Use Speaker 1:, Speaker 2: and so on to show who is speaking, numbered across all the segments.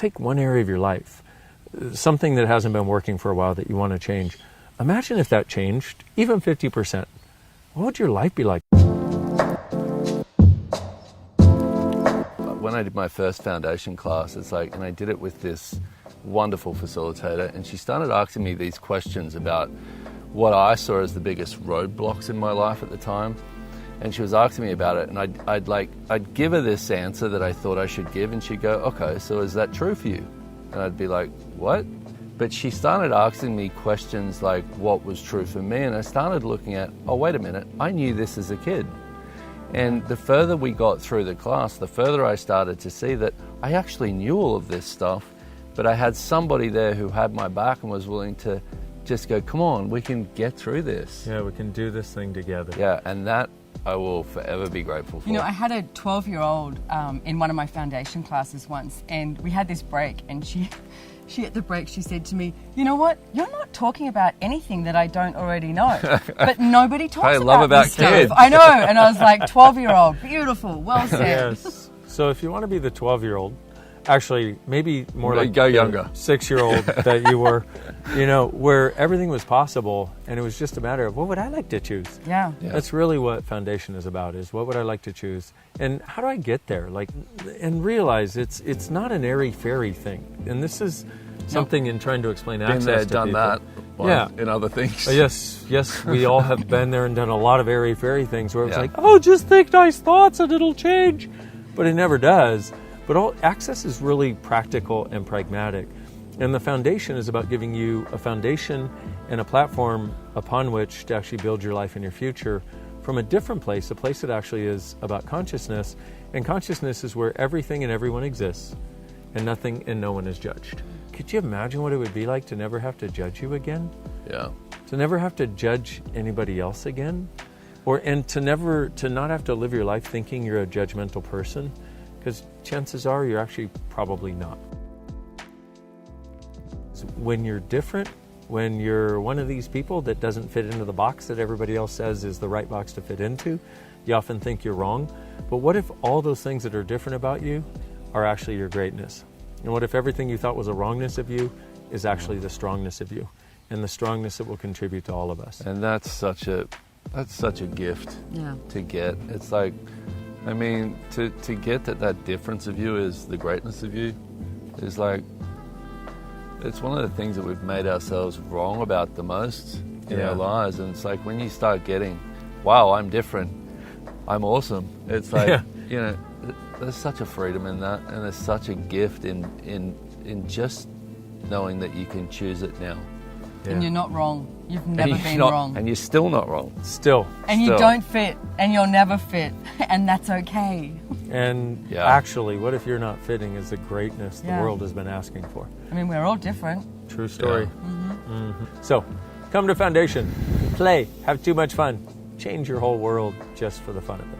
Speaker 1: take one area of your life, something that hasn't been working for a while that you want to change. Imagine if that changed, even 50%. What would your life be like?
Speaker 2: When I did my first foundation class, it's like, and I did it with this wonderful facilitator, and she started asking me these questions about what I saw as the biggest roadblocks in my life at the time. And she was asking me about it, and I'd give her this answer that I thought I should give, and she'd go, okay, so is that true for you? And I'd be like, what? But she started asking me questions like what was true for me, and I started looking at, oh, wait a minute, I knew this as a kid. And the further we got through the class, the further I started to see that I actually knew all of this stuff, but I had somebody there who had my back and was willing to just go, come on, we can get through this.
Speaker 1: Yeah, we can do this thing together.
Speaker 2: Yeah, and that I will forever be grateful for.
Speaker 3: You know, I had a 12-year-old in one of my foundation classes once, and we had this break, and she at the break, she said to me, you know what, you're not talking about anything that I don't already know. But nobody talks about this stuff.
Speaker 2: Kids.
Speaker 3: I know, and I was like, 12-year-old, beautiful, well said.
Speaker 1: Yes. So if you want to be the 12-year-old, actually maybe more like
Speaker 2: go younger
Speaker 1: 6-year-old that you were, you know, where everything was possible and it was just a matter of what would I like to choose.
Speaker 3: Yeah.
Speaker 1: That's really what foundation is about, is what would I like to choose and how do I get there, like, and realize it's not an airy-fairy thing. And this is something in trying to explain access
Speaker 2: been there,
Speaker 1: to
Speaker 2: done
Speaker 1: people.
Speaker 2: that.
Speaker 1: Yeah,
Speaker 2: in other things.
Speaker 1: Yes, we all have been there and done a lot of airy-fairy things where it's like, oh, just think nice thoughts and it'll change, but it never does. But all access is really practical and pragmatic. And the foundation is about giving you a foundation and a platform upon which to actually build your life and your future from a different place, a place that actually is about consciousness. And consciousness is where everything and everyone exists, and nothing and no one is judged. Could you imagine what it would be like to never have to judge you again?
Speaker 2: Yeah.
Speaker 1: To never have to judge anybody else again? And to not have to live your life thinking you're a judgmental person? Because chances are you're actually probably not. So when you're different, when you're one of these people that doesn't fit into the box that everybody else says is the right box to fit into, you often think you're wrong. But what if all those things that are different about you are actually your greatness? And what if everything you thought was a wrongness of you is actually the strongness of you, and the strongness that will contribute to all of us?
Speaker 2: And that's such a gift to get. It's like, I mean, to get that difference of you is the greatness of you is like, it's one of the things that we've made ourselves wrong about the most in our lives. And it's like when you start getting, wow, I'm different, I'm awesome. It's like, you know, there's such a freedom in that, and there's such a gift in just knowing that you can choose it now.
Speaker 3: And you're not wrong. You've never been wrong.
Speaker 2: And you're still not wrong.
Speaker 3: And you don't fit, and you'll never fit, and that's okay.
Speaker 1: And actually, what if you're not fitting is the greatness the world has been asking for.
Speaker 3: I mean, we're all different.
Speaker 1: True story. So, come to Foundation, play, have too much fun, change your whole world just for the fun of it.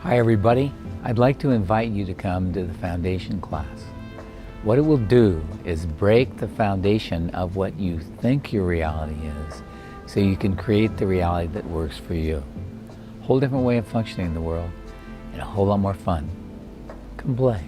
Speaker 4: Hi everybody, I'd like to invite you to come to the Foundation class. What it will do is break the foundation of what you think your reality is so you can create the reality that works for you. A whole different way of functioning in the world and a whole lot more fun. Come play.